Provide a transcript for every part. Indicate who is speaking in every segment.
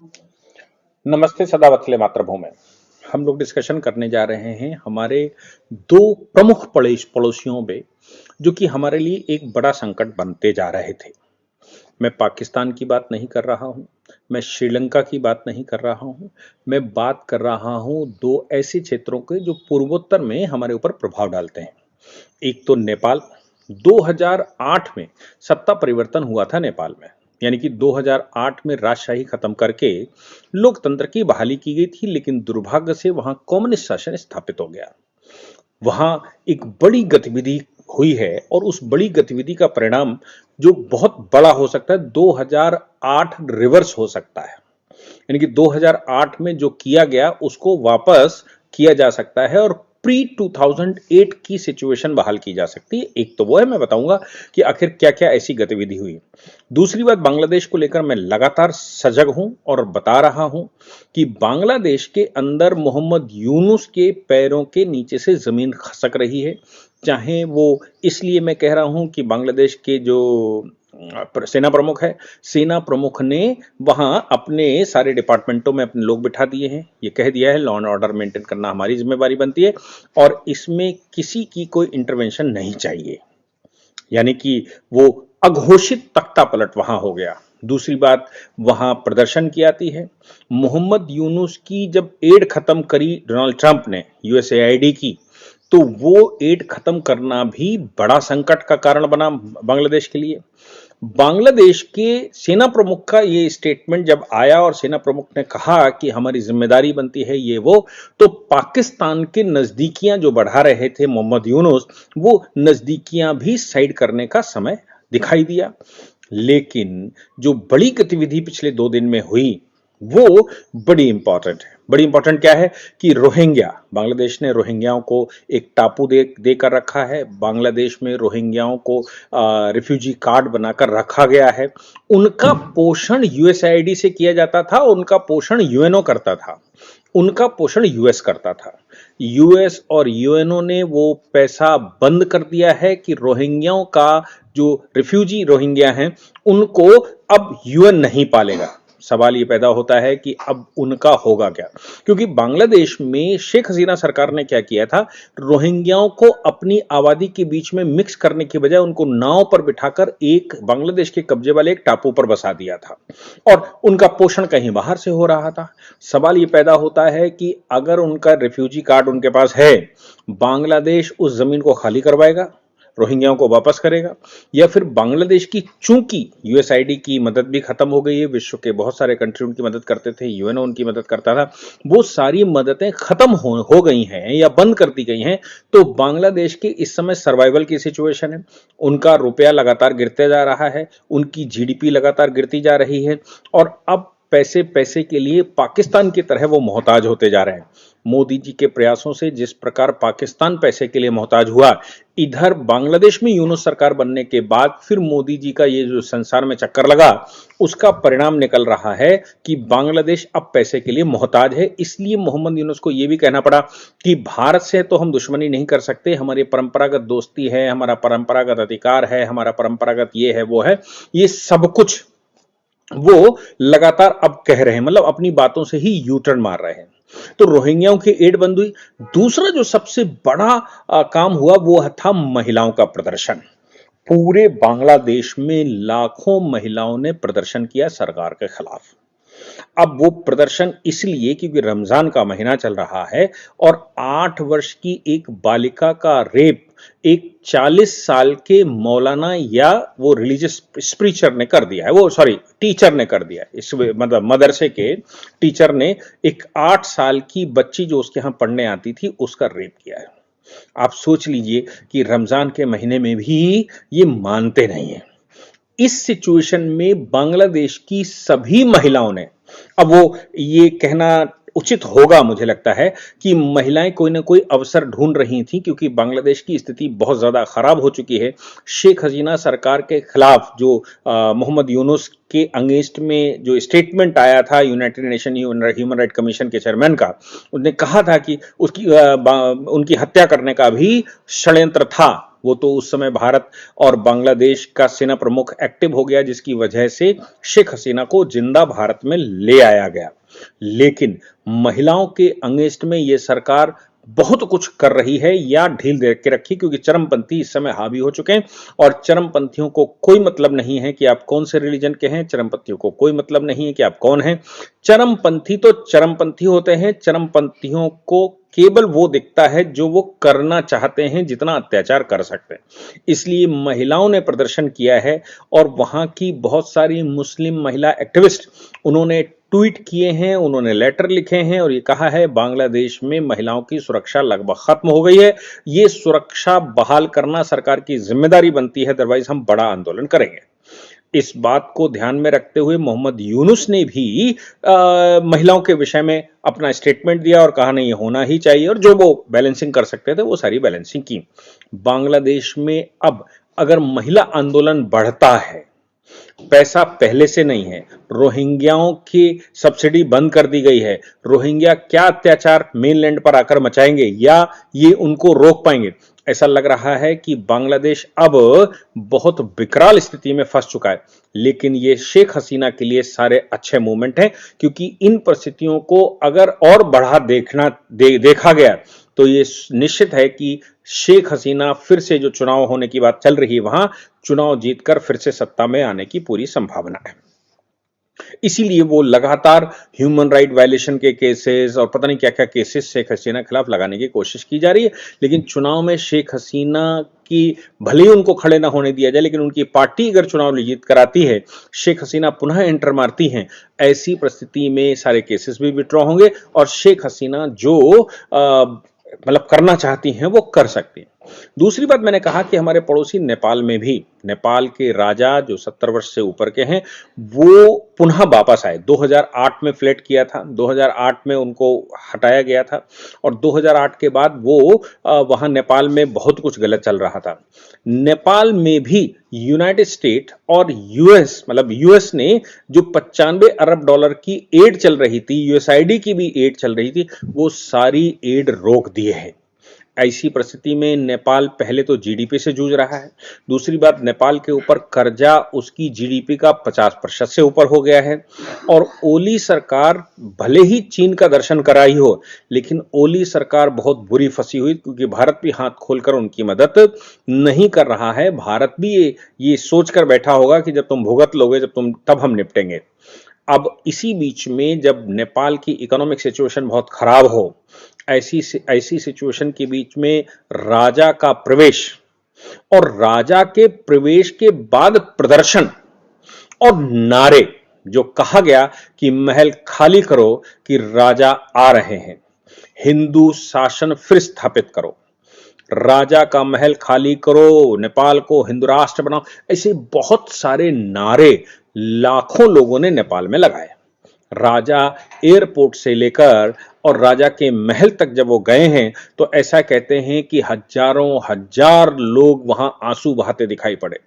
Speaker 1: नमस्ते सदा वत्सले मातृभूमि। हम लोग डिस्कशन करने जा रहे हैं हमारे दो प्रमुख पड़ोसियों पे जो कि हमारे लिए एक बड़ा संकट बनते जा रहे थे। मैं पाकिस्तान की बात नहीं कर रहा हूं, मैं श्रीलंका की बात नहीं कर रहा हूं, मैं बात कर रहा हूं दो ऐसे क्षेत्रों के जो पूर्वोत्तर में हमारे ऊपर प्रभाव डालते हैं। एक तो नेपाल। 2008 में सत्ता परिवर्तन हुआ था नेपाल में, यानी कि 2008 में राजशाही खत्म करके लोकतंत्र की बहाली की गई थी, लेकिन दुर्भाग्य से वहां कम्युनिस्ट शासन स्थापित हो गया। वहां एक बड़ी गतिविधि हुई है और उस बड़ी गतिविधि का परिणाम जो बहुत बड़ा हो सकता है 2008 रिवर्स हो सकता है, यानी कि 2008 में जो किया गया उसको वापस किया जा सकता है और प्री 2008 की सिचुएशन बहाल की जा सकती है। एक तो वो है, मैं बताऊंगा कि आखिर क्या क्या ऐसी गतिविधि हुई। दूसरी बात, बांग्लादेश को लेकर मैं लगातार सजग हूं और बता रहा हूं कि बांग्लादेश के अंदर मोहम्मद यूनुस के पैरों के नीचे से जमीन खसक रही है। चाहे वो, इसलिए मैं कह रहा हूं कि बांग्लादेश के जो सेना प्रमुख है, सेना प्रमुख ने वहां अपने सारे डिपार्टमेंटों में अपने लोग बिठा दिए हैं। ये कह दिया है लॉ एंड ऑर्डर मेंटेन करना हमारी जिम्मेवारी बनती है और इसमें किसी की कोई इंटरवेंशन नहीं चाहिए, यानी कि वो अघोषित तख्ता पलट वहां हो गया। दूसरी बात, वहां प्रदर्शन की आती है। मोहम्मद यूनुस की जब एड खत्म करी डोनाल्ड ट्रंप ने यूएसएआईडी की, तो वो एड खत्म करना भी बड़ा संकट का कारण बना बांग्लादेश के लिए। बांग्लादेश के सेना प्रमुख का ये स्टेटमेंट जब आया और सेना प्रमुख ने कहा कि हमारी जिम्मेदारी बनती है ये वो, तो पाकिस्तान के नजदीकियां जो बढ़ा रहे थे मोहम्मद यूनुस, वो नजदीकियां भी साइड करने का समय दिखाई दिया। लेकिन जो बड़ी गतिविधि पिछले 2 दिन में हुई वो बड़ी इंपॉर्टेंट है। बड़ी इंपॉर्टेंट क्या है कि रोहिंग्या, बांग्लादेश ने रोहिंग्याओं को एक टापू देकर रखा है। बांग्लादेश में रोहिंग्याओं को रिफ्यूजी कार्ड बनाकर रखा गया है। उनका पोषण यूएसआईडी से किया जाता था, उनका पोषण यूएनओ करता था, उनका पोषण यूएस करता था। यूएस और यूएनओ ने वो पैसा बंद कर दिया है कि रोहिंग्याओं का जो रिफ्यूजी रोहिंग्या हैं उनको अब यूएन नहीं पालेगा। सवाल ये पैदा होता है कि अब उनका होगा क्या, क्योंकि बांग्लादेश में शेख हसीना सरकार ने क्या किया था, रोहिंग्याओं को अपनी आबादी के बीच में मिक्स करने की बजाय उनको नाव पर बिठाकर एक बांग्लादेश के कब्जे वाले एक टापू पर बसा दिया था और उनका पोषण कहीं बाहर से हो रहा था। सवाल ये पैदा होता है कि अगर उनका रिफ्यूजी कार्ड उनके पास है, बांग्लादेश उस जमीन को खाली करवाएगा, रोहिंग्याओं को वापस करेगा, या फिर बांग्लादेश की, चूंकि यूएसआईडी की मदद भी खत्म हो गई है, विश्व के बहुत सारे कंट्री उनकी मदद करते थे, यूएनओ उनकी मदद करता था, वो सारी मददें खत्म हो गई हैं या बंद कर दी गई हैं। तो बांग्लादेश के इस समय सर्वाइवल की सिचुएशन है। उनका रुपया लगातार गिरते जा रहा है, उनकी जीडीपी लगातार गिरती जा रही है और अब पैसे पैसे के लिए पाकिस्तान की तरह वो मोहताज होते जा रहे हैं। मोदी जी के प्रयासों से जिस प्रकार पाकिस्तान पैसे के लिए मोहताज हुआ, इधर बांग्लादेश में यूनुस सरकार बनने के बाद फिर मोदी जी का ये जो संसार में चक्कर लगा, उसका परिणाम निकल रहा है कि बांग्लादेश अब पैसे के लिए मोहताज है। इसलिए मोहम्मद यूनुस को यह भी कहना पड़ा कि भारत से तो हम दुश्मनी नहीं कर सकते, हमारी परंपरागत दोस्ती है, हमारा परंपरागत अधिकार है, हमारा परंपरागत ये है वो है, ये सब कुछ वो लगातार अब कह रहे हैं, मतलब अपनी बातों से ही यू टर्न मार रहे हैं। तो रोहिंग्याओं की एड बंद हुई। दूसरा जो सबसे बड़ा काम हुआ वो था महिलाओं का प्रदर्शन। पूरे बांग्लादेश में लाखों महिलाओं ने प्रदर्शन किया सरकार के खिलाफ। अब वो प्रदर्शन इसलिए क्योंकि रमजान का महीना चल रहा है और 8 वर्ष की एक बालिका का रेप एक 40 साल के मौलाना या वो रिलीजियस स्पीचर ने कर दिया है, वो सॉरी टीचर ने कर दिया है। इस मतलब मदरसे के टीचर ने एक 8 साल की बच्ची जो उसके यहां पढ़ने आती थी उसका रेप किया है। आप सोच लीजिए कि रमजान के महीने में भी ये मानते नहीं है। इस सिचुएशन में बांग्लादेश की सभी महिलाओं ने, अब वो ये कहना उचित होगा मुझे लगता है कि महिलाएं कोई ना कोई अवसर ढूंढ रही थी, क्योंकि बांग्लादेश की स्थिति बहुत ज्यादा खराब हो चुकी है। शेख हसीना सरकार के खिलाफ जो मोहम्मद यूनुस के अगेंस्ट में जो स्टेटमेंट आया था United nation human right commission के चेयरमैन का, उसने कहा था कि उसकी उनकी हत्या करने का भी षड्यंत्र था। वो तो उस समय भारत और बांग्लादेश का सेना प्रमुख एक्टिव हो गया, जिसकी वजह से शेख हसीना को जिंदा भारत में ले आया गया। लेकिन महिलाओं के अगेंस्ट में ये सरकार बहुत कुछ कर रही है या ढील दे के रखी, क्योंकि चरमपंथी इस समय हावी हो चुके हैं और चरमपंथियों को कोई मतलब नहीं है कि आप कौन से रिलीजन के हैं, चरमपंथियों को कोई मतलब नहीं है कि आप कौन हैं। चरमपंथी तो चरमपंथी होते हैं, चरमपंथियों को केवल वो दिखता है जो वो करना चाहते हैं, जितना अत्याचार कर सकते हैं। इसलिए महिलाओं ने प्रदर्शन किया है और वहां की बहुत सारी मुस्लिम महिला एक्टिविस्ट उन्होंने ट्वीट किए हैं, उन्होंने लेटर लिखे हैं और ये कहा है बांग्लादेश में महिलाओं की सुरक्षा लगभग खत्म हो गई है, ये सुरक्षा बहाल करना सरकार की जिम्मेदारी बनती है, अदरवाइज हम बड़ा आंदोलन करेंगे। इस बात को ध्यान में रखते हुए मोहम्मद यूनुस ने भी महिलाओं के विषय में अपना स्टेटमेंट दिया और कहा नहीं ये होना ही चाहिए, और जो वो बैलेंसिंग कर सकते थे वो सारी बैलेंसिंग की। बांग्लादेश में अब अगर महिला आंदोलन बढ़ता है, पैसा पहले से नहीं है, रोहिंग्याओं की सब्सिडी बंद कर दी गई है, रोहिंग्या क्या अत्याचार मेनलैंड पर आकर मचाएंगे या ये उनको रोक पाएंगे? ऐसा लग रहा है कि बांग्लादेश अब बहुत विकराल स्थिति में फंस चुका है। लेकिन ये शेख हसीना के लिए सारे अच्छे मूवमेंट हैं, क्योंकि इन परिस्थितियों को अगर और बढ़ा देखा गया तो ये निश्चित है कि शेख हसीना फिर से जो चुनाव होने की बात चल रही है, वहां चुनाव जीतकर फिर से सत्ता में आने की पूरी संभावना है। इसीलिए वो लगातार ह्यूमन राइट वायलेशन के केसेस और पता नहीं क्या क्या केसेस शेख हसीना के खिलाफ लगाने की कोशिश की जा रही है। लेकिन चुनाव में शेख हसीना की भले ही उनको खड़े ना होने दिया जाए, लेकिन उनकी पार्टी अगर चुनाव जीत कराती है, शेख हसीना पुनः एंटर मारती हैं, ऐसी परिस्थिति में सारे केसेस भी विड्रॉ होंगे और शेख हसीना जो मतलब करना चाहती हैं वो कर सकती हैं। दूसरी बात, मैंने कहा कि हमारे पड़ोसी नेपाल में भी, नेपाल के राजा जो 70 वर्ष से ऊपर के हैं वो पुनः वापस आए। 2008 में फ्लैट किया था, 2008 में उनको हटाया गया था और 2008 के बाद वो वहां नेपाल में बहुत कुछ गलत चल रहा था। नेपाल में भी यूनाइटेड स्टेट और यूएस, मतलब यूएस ने जो 95 अरब डॉलर की एड चल रही थी, यूएसआईडी की भी एड चल रही थी, वो सारी एड रोक दिए है। ऐसी परिस्थिति में नेपाल पहले तो जीडीपी से जूझ रहा है, दूसरी बात नेपाल के ऊपर कर्जा उसकी जीडीपी का 50% से ऊपर हो गया है और ओली सरकार भले ही चीन का दर्शन कराई हो, लेकिन ओली सरकार बहुत बुरी फंसी हुई, क्योंकि भारत भी हाथ खोलकर उनकी मदद नहीं कर रहा है। भारत भी ये सोचकर बैठा होगा कि जब तुम भुगत लोगे तब हम निपटेंगे। अब इसी बीच में जब नेपाल की इकोनॉमिक सिचुएशन बहुत खराब हो, ऐसी सिचुएशन के बीच में राजा का प्रवेश और राजा के प्रवेश के बाद प्रदर्शन और नारे, जो कहा गया कि महल खाली करो कि राजा आ रहे हैं, हिंदू शासन फिर स्थापित करो, राजा का महल खाली करो, नेपाल को हिंदू राष्ट्र बनाओ, ऐसे बहुत सारे नारे लाखों लोगों ने नेपाल में लगाए। राजा एयरपोर्ट से लेकर और राजा के महल तक जब वो गए हैं तो ऐसा कहते हैं कि हजारों हजार लोग वहां आंसू बहाते दिखाई पड़े।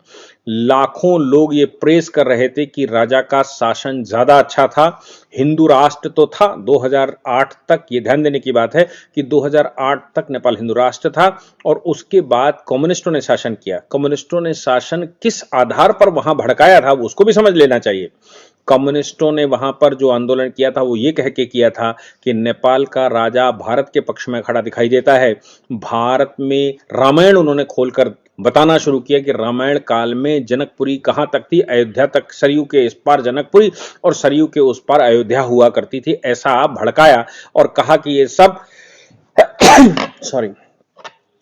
Speaker 1: लाखों लोग ये प्रेस कर रहे थे कि राजा का शासन ज्यादा अच्छा था, हिंदू राष्ट्र तो था 2008 तक। ये ध्यान देने की बात है कि 2008 तक नेपाल हिंदू राष्ट्र था और उसके बाद कम्युनिस्टों ने शासन किया। कम्युनिस्टों ने शासन किस आधार पर वहां भड़काया था वो उसको भी समझ लेना चाहिए। कम्युनिस्टों ने वहां पर जो आंदोलन किया था वो ये कह के किया था कि नेपाल का राजा भारत के पक्ष में खड़ा दिखाई देता है। भारत में रामायण उन्होंने खोलकर बताना शुरू किया कि रामायण काल में जनकपुरी कहां तक थी, अयोध्या तक, सरयू के इस पार जनकपुरी और सरयू के उस पार अयोध्या हुआ करती थी, ऐसा भड़काया और कहा कि ये सब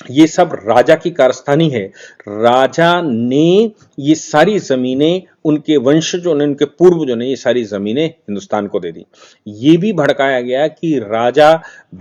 Speaker 1: ये सब राजा की कारस्तानी है। राजा ने ये सारी जमीनें उनके वंशजों ने, उनके पूर्वजों ने ये सारी जमीनें हिंदुस्तान को दे दी। ये भी भड़काया गया कि राजा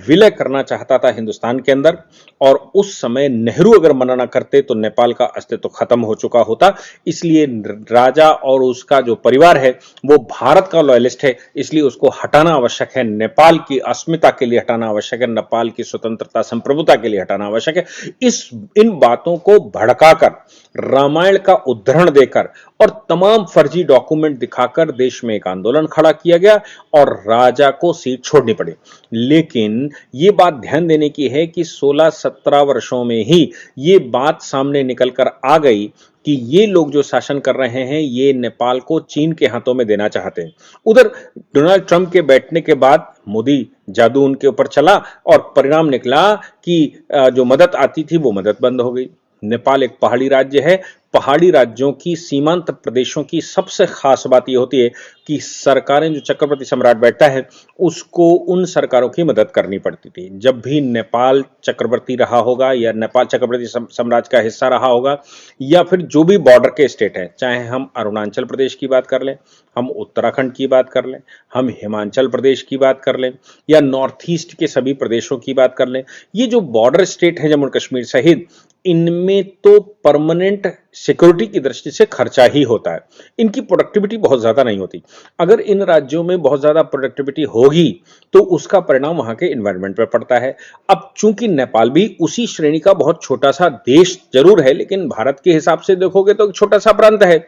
Speaker 1: विलय करना चाहता था हिंदुस्तान के अंदर और उस समय नेहरू अगर मना ना करते तो नेपाल का अस्तित्व खत्म हो चुका होता। इसलिए राजा और उसका जो परिवार है वो भारत का लॉयलिस्ट है, इसलिए उसको हटाना आवश्यक है, नेपाल की अस्मिता के लिए हटाना आवश्यक है, नेपाल की स्वतंत्रता संप्रभुता के लिए हटाना आवश्यक है। इन बातों को भड़काकर, रामायण का उद्धरण देकर और तमाम फर्जी डॉक्यूमेंट दिखाकर देश में एक आंदोलन खड़ा किया गया और राजा को सीट छोड़नी पड़ी। लेकिन ये बात ध्यान देने की है कि 16-17 वर्षों में ही ये बात सामने निकलकर आ गई कि ये लोग जो शासन कर रहे हैं ये नेपाल को चीन के हाथों में देना चाहते हैं। उधर डोनाल्ड ट्रंप के बैठने के बाद मोदी जादू उनके ऊपर चला और परिणाम निकला कि जो मदद आती थी वो मदद बंद हो गई। नेपाल एक पहाड़ी राज्य है। पहाड़ी राज्यों की सीमांत प्रदेशों की सबसे खास बात यह होती है कि सरकारें, जो चक्रवर्ती सम्राट बैठता है उसको उन सरकारों की मदद करनी पड़ती थी। जब भी नेपाल चक्रवर्ती रहा होगा या नेपाल चक्रवर्ती साम्राज्य का हिस्सा रहा होगा या फिर जो भी बॉर्डर के स्टेट हैं, चाहे हम अरुणाचल प्रदेश की बात कर लें, हम उत्तराखंड की बात कर लें, हम हिमाचल प्रदेश की बात कर लें या नॉर्थ ईस्ट के सभी प्रदेशों की बात कर लें, ये जो बॉर्डर स्टेट है जम्मू कश्मीर सहित, इनमें तो परमानेंट सिक्योरिटी की दृष्टि से खर्चा ही होता है। इनकी प्रोडक्टिविटी बहुत ज्यादा नहीं होती। अगर इन राज्यों में बहुत ज्यादा प्रोडक्टिविटी होगी तो उसका परिणाम वहां के एनवायरनमेंट पर पड़ता है। अब चूंकि नेपाल भी उसी श्रेणी का बहुत छोटा सा देश जरूर है, लेकिन भारत के हिसाब से देखोगे तो एक छोटा सा प्रांत है।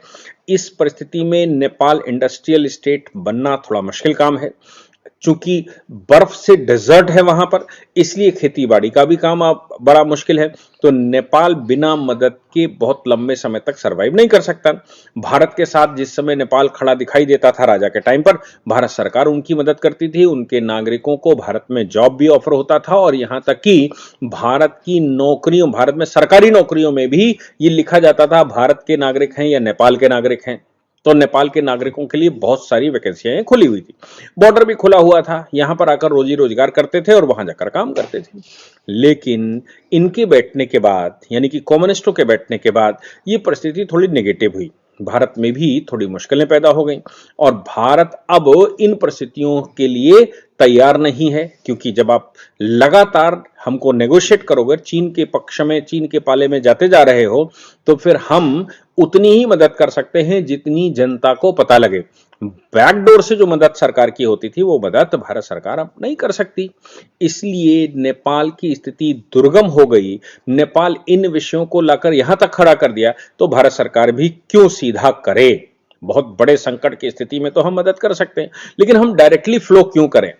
Speaker 1: इस परिस्थिति में नेपाल इंडस्ट्रियल स्टेट बनना थोड़ा मुश्किल काम है। चूंकि बर्फ से डेजर्ट है वहां पर, इसलिए खेती बाड़ी का भी काम बड़ा मुश्किल है। तो नेपाल बिना मदद के बहुत लंबे समय तक सरवाइव नहीं कर सकता। भारत के साथ जिस समय नेपाल खड़ा दिखाई देता था राजा के टाइम पर, भारत सरकार उनकी मदद करती थी, उनके नागरिकों को भारत में जॉब भी ऑफर होता था और यहां तक कि भारत की नौकरियों, भारत में सरकारी नौकरियों में भी ये लिखा जाता था भारत के नागरिक हैं या नेपाल के नागरिक हैं। तो नेपाल के नागरिकों के लिए बहुत सारी वैकेंसियां खुली हुई थी, बॉर्डर भी खुला हुआ था, यहां पर आकर रोजी रोजगार करते थे और वहां जाकर काम करते थे। लेकिन इनके बैठने के बाद, यानी कि कम्युनिस्टों के बैठने के बाद, ये परिस्थिति थोड़ी नेगेटिव हुई। भारत में भी थोड़ी मुश्किलें पैदा हो गई और भारत अब इन परिस्थितियों के लिए तैयार नहीं है, क्योंकि जब आप लगातार हमको नेगोशिएट करोगे, चीन के पक्ष में, चीन के पाले में जाते जा रहे हो, तो फिर हम उतनी ही मदद कर सकते हैं जितनी जनता को पता लगे। बैकडोर से जो मदद सरकार की होती थी वो मदद भारत सरकार अब नहीं कर सकती। इसलिए नेपाल की स्थिति दुर्गम हो गई। नेपाल इन विषयों को लाकर यहां तक खड़ा कर दिया तो भारत सरकार भी क्यों सीधा करे। बहुत बड़े संकट की स्थिति में तो हम मदद कर सकते हैं, लेकिन हम डायरेक्टली फ्लो क्यों करें।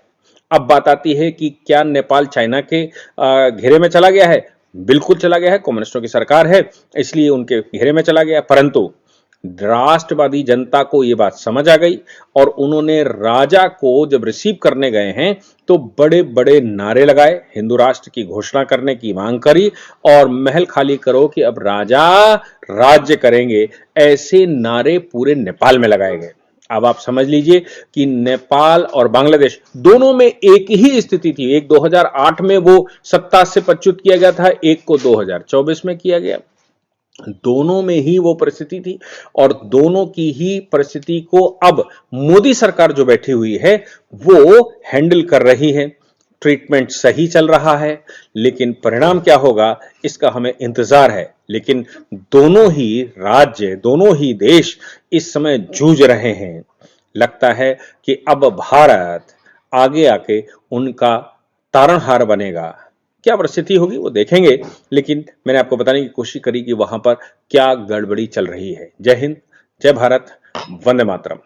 Speaker 1: अब बात आती है कि क्या नेपाल चाइना के घेरे में चला गया है? बिल्कुल चला गया है। कम्युनिस्टों की सरकार है इसलिए उनके घेरे में चला गया, परंतु राष्ट्रवादी जनता को यह बात समझ आ गई और उन्होंने राजा को जब रिसीव करने गए हैं तो बड़े बड़े नारे लगाए, हिंदू राष्ट्र की घोषणा करने की मांग करी और महल खाली करो कि अब राजा राज्य करेंगे, ऐसे नारे पूरे नेपाल में लगाए गए। अब आप समझ लीजिए कि नेपाल और बांग्लादेश दोनों में एक ही स्थिति थी। एक 2008 में वो सत्ता से पदच्युत किया गया था, एक को 2024 में किया गया। दोनों में ही वो परिस्थिति थी और दोनों की ही परिस्थिति को अब मोदी सरकार जो बैठी हुई है वो हैंडल कर रही है। ट्रीटमेंट सही चल रहा है, लेकिन परिणाम क्या होगा इसका हमें इंतजार है। लेकिन दोनों ही राज्य, दोनों ही देश इस समय जूझ रहे हैं। लगता है कि अब भारत आगे आके उनका तारणहार बनेगा। क्या परिस्थिति होगी वो देखेंगे, लेकिन मैंने आपको बताने की कोशिश करी कि वहां पर क्या गड़बड़ी चल रही है। जय हिंद, जय भारत, वंदे मातरम।